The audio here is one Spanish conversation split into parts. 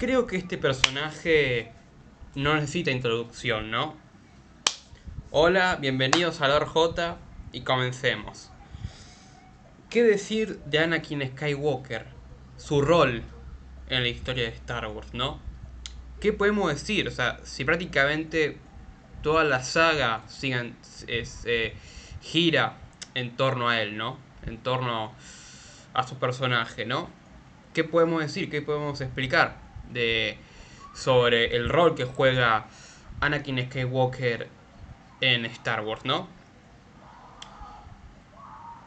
Creo que este personaje no necesita introducción, ¿no? Hola, bienvenidos a Lord J y comencemos. ¿Qué decir de Anakin Skywalker? Su rol en la historia de Star Wars, ¿no? ¿Qué podemos decir? O sea, si prácticamente toda la saga gira en torno a él, ¿no? En torno a su personaje, ¿no? ¿Qué podemos decir? ¿Qué podemos explicar sobre el rol que juega Anakin Skywalker en Star Wars, ¿no?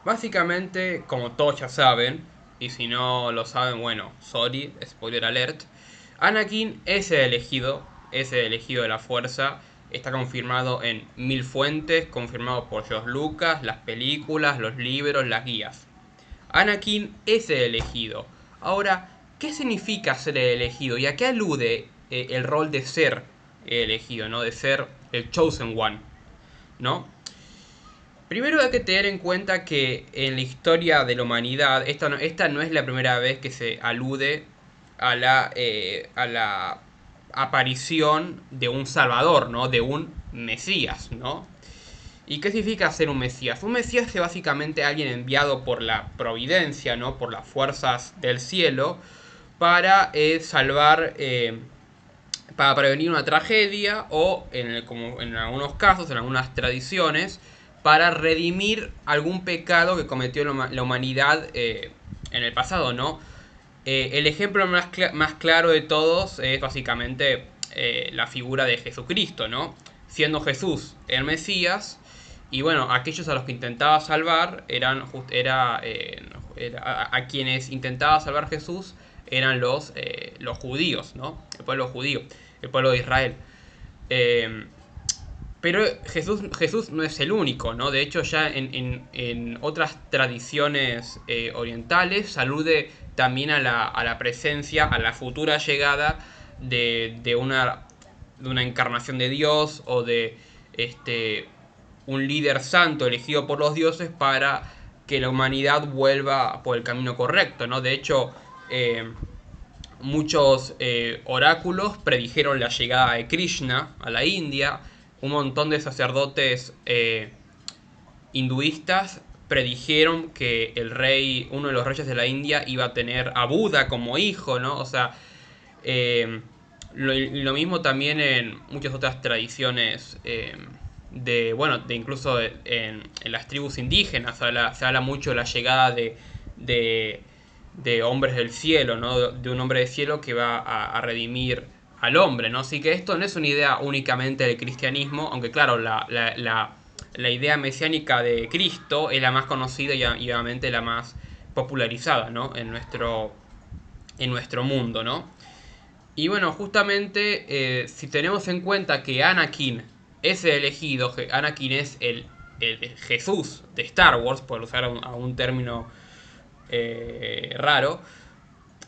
Básicamente, como todos ya saben, y si no lo saben, bueno, sorry, spoiler alert, Anakin es el elegido de la fuerza, está confirmado en 1000 fuentes, confirmado por George Lucas, las películas, los libros, las guías. Anakin es el elegido. Ahora, ¿qué significa ser el elegido? ¿Y a qué alude el rol de ser el elegido, ¿no? De ser el Chosen One, ¿no? Primero hay que tener en cuenta que en la historia de la humanidad, esta no es la primera vez que se alude a la aparición de un salvador, ¿no? De un Mesías, ¿no? ¿Y qué significa ser un Mesías? Un Mesías es básicamente alguien enviado por la providencia, ¿no? Por las fuerzas del cielo, para salvar, para prevenir una tragedia o, como en algunos casos, en algunas tradiciones, para redimir algún pecado que cometió la humanidad en el pasado, ¿no? El ejemplo más claro de todos es básicamente la figura de Jesucristo, ¿no? Siendo Jesús el Mesías, y bueno, aquellos a los que intentaba salvar a quienes intentaba salvar Jesús eran los judíos, ¿no? El pueblo judío, el pueblo de Israel. Eh, pero Jesús no es el único, ¿no? De hecho, ya en otras tradiciones orientales alude también a la presencia, a la futura llegada de una encarnación de Dios o de un líder santo elegido por los dioses para que la humanidad vuelva por el camino correcto, ¿no? De hecho, muchos oráculos predijeron la llegada de Krishna a la India. Un montón de sacerdotes hinduistas predijeron que uno de los reyes de la India, iba a tener a Buda como hijo, ¿no? O sea, lo mismo también en muchas otras tradiciones de incluso en las tribus indígenas se habla mucho de la llegada de hombres del cielo, ¿no? De un hombre del cielo que va a redimir al hombre, ¿no? Así que esto no es una idea únicamente del cristianismo, aunque claro, la idea mesiánica de Cristo es la más conocida y obviamente la más popularizada, ¿no? En nuestro mundo, ¿no? Y bueno, justamente si tenemos en cuenta que Anakin es el elegido, Anakin es el Jesús de Star Wars, por usar un término raro.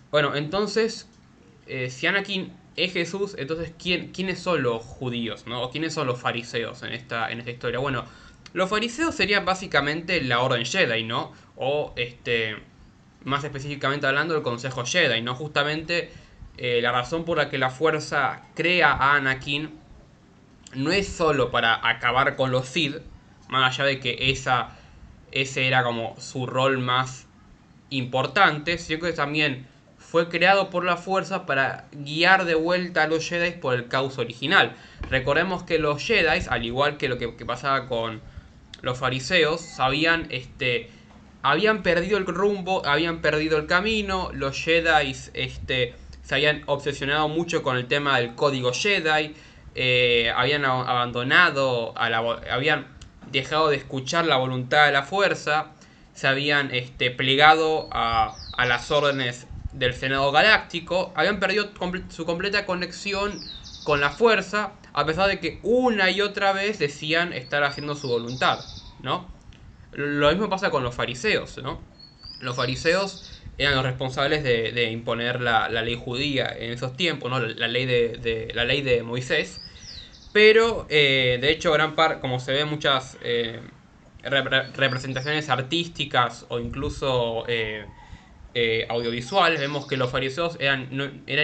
Bueno, entonces, si Anakin es Jesús, entonces ¿quiénes son los judíos, ¿no? ¿O quiénes son los fariseos en esta historia? Bueno, los fariseos serían básicamente la Orden Jedi, ¿no? O más específicamente hablando, el Consejo Jedi, ¿no? Justamente la razón por la que la fuerza crea a Anakin no es solo para acabar con los Sith, más allá de que ese era como su rol más importante, sino que también fue creado por la fuerza para guiar de vuelta a los Jedi por el cauce original. Recordemos que los Jedi, al igual que lo que pasaba con los fariseos, habían perdido el rumbo, habían perdido el camino, los Jedi se habían obsesionado mucho con el tema del código Jedi, habían abandonado, habían dejado de escuchar la voluntad de la fuerza, se habían plegado a las órdenes del Senado Galáctico, habían perdido su completa conexión con la fuerza, a pesar de que una y otra vez decían estar haciendo su voluntad, ¿no? Lo mismo pasa con los fariseos, ¿no? Los fariseos eran los responsables de imponer la ley judía en esos tiempos, ¿no? La ley de Moisés. Pero, de hecho, como se ve en muchas representaciones artísticas o incluso audiovisuales, vemos que los fariseos eran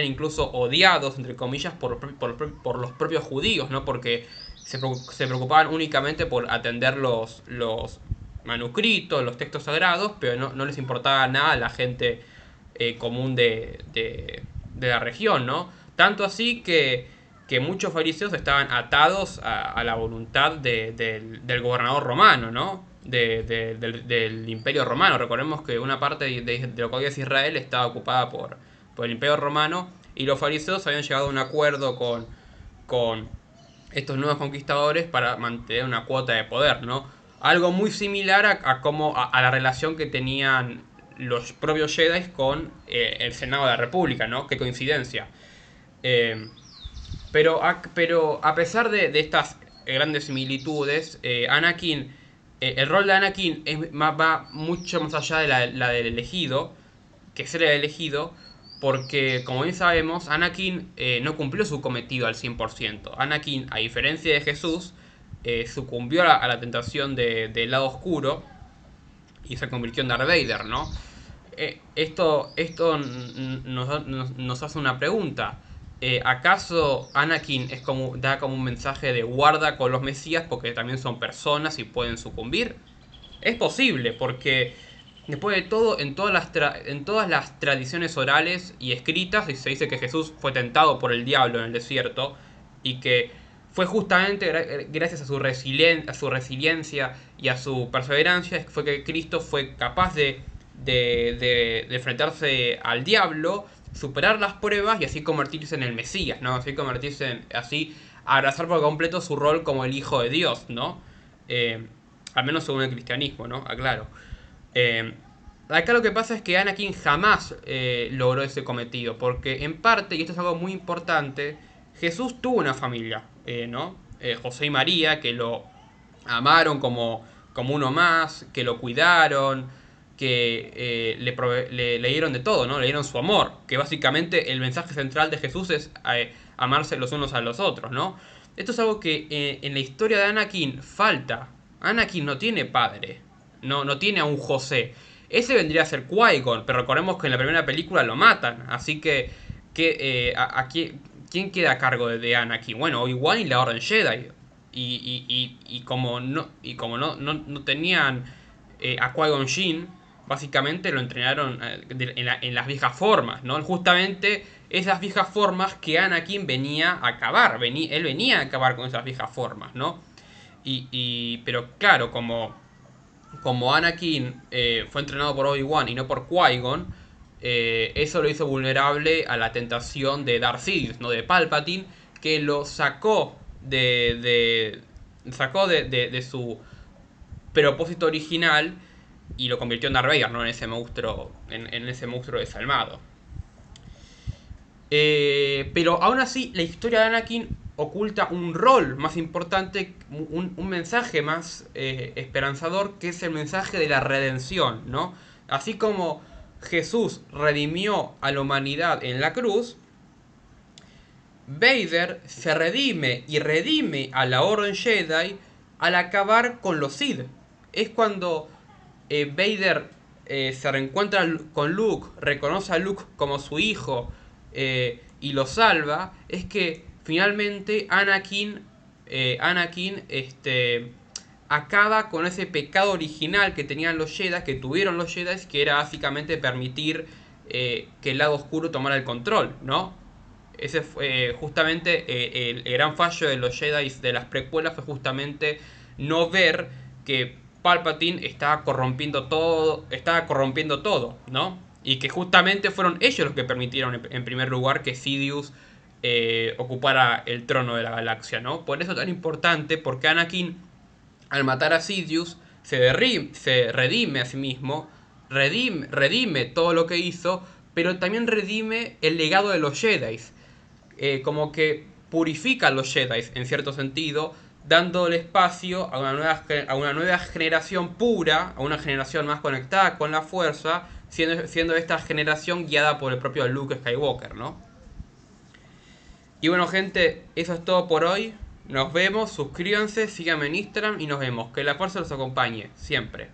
incluso odiados, entre comillas, por los propios judíos, ¿no? Porque se preocupaban únicamente por atender los manuscritos, los textos sagrados, pero no les importaba nada a la gente común de la región, ¿no? Tanto así que muchos fariseos estaban atados a la voluntad del gobernador romano, ¿no? Del imperio romano. Recordemos que una parte de lo que hoy es Israel estaba ocupada por el imperio romano, y los fariseos habían llegado a un acuerdo con estos nuevos conquistadores para mantener una cuota de poder, ¿no? Algo muy similar a la relación que tenían los propios Jedi con el Senado de la República, ¿no? Qué coincidencia. Eh, pero a pesar de estas grandes similitudes, el rol de Anakin va mucho más allá de la del elegido, que ser el elegido, porque como bien sabemos, Anakin no cumplió su cometido al 100%. Anakin, a diferencia de Jesús, sucumbió a la tentación del lado oscuro y se convirtió en Darth Vader, ¿no? Esto nos hace una pregunta. ¿Acaso Anakin da como un mensaje de guarda con los mesías porque también son personas y pueden sucumbir? Es posible, porque después de todo, en todas las tradiciones orales y escritas se dice que Jesús fue tentado por el diablo en el desierto, y que fue justamente gracias a su resiliencia y a su perseverancia fue que Cristo fue capaz de enfrentarse al diablo, superar las pruebas y así convertirse en el Mesías, ¿no? Así abrazar por completo su rol como el Hijo de Dios, ¿no? Al menos según el cristianismo, ¿no? Aclaro. Acá lo que pasa es que Anakin jamás logró ese cometido, porque en parte, y esto es algo muy importante, Jesús tuvo una familia, ¿no? José y María, que lo amaron como uno más, que lo cuidaron, que le dieron de todo, ¿no? Le dieron su amor, que básicamente el mensaje central de Jesús es amarse los unos a los otros, ¿no? Esto es algo que en la historia de Anakin falta. Anakin no tiene padre, no tiene a un José. Ese vendría a ser Qui-Gon, pero recordemos que en la primera película lo matan, así ¿quién queda a cargo de Anakin? Bueno, Obi-Wan y la Orden Jedi. Y como no tenían a Qui-Gon Jinn, básicamente lo entrenaron en las viejas formas, ¿no? Justamente esas viejas formas que Anakin venía a acabar, él venía a acabar con esas viejas formas, ¿no? Pero claro, como Anakin fue entrenado por Obi-Wan y no por Qui-Gon, eso lo hizo vulnerable a la tentación de Darth Sidious, ¿no? De Palpatine, que lo sacó de su propósito original y lo convirtió en Darth Vader, ¿no? En ese monstruo desalmado. Pero aún así, la historia de Anakin oculta un rol más importante, un mensaje más esperanzador, que es el mensaje de la redención, ¿no? Así como Jesús redimió a la humanidad en la cruz, Vader se redime a la Orden Jedi al acabar con los Sith. Es cuando Vader se reencuentra con Luke, reconoce a Luke como su hijo y lo salva. Es que finalmente Anakin acaba con ese pecado original que tenían los Jedi, que tuvieron los Jedi, que era básicamente permitir que el lado oscuro tomara el control, ¿no? Ese fue justamente el gran fallo de los Jedi de las precuelas, fue justamente no ver que Palpatine estaba corrompiendo todo, ¿no? Y que justamente fueron ellos los que permitieron en primer lugar que Sidious ocupara el trono de la galaxia, ¿no? Por eso es tan importante, porque Anakin, al matar a Sidious, se redime a sí mismo, redime todo lo que hizo, pero también redime el legado de los Jedi. Como que purifica a los Jedi en cierto sentido, dándole espacio a una nueva generación pura, a una generación más conectada con la fuerza, siendo esta generación guiada por el propio Luke Skywalker, ¿no? Y bueno, gente, eso es todo por hoy. Nos vemos, suscríbanse, síganme en Instagram y nos vemos. Que la fuerza los acompañe, siempre.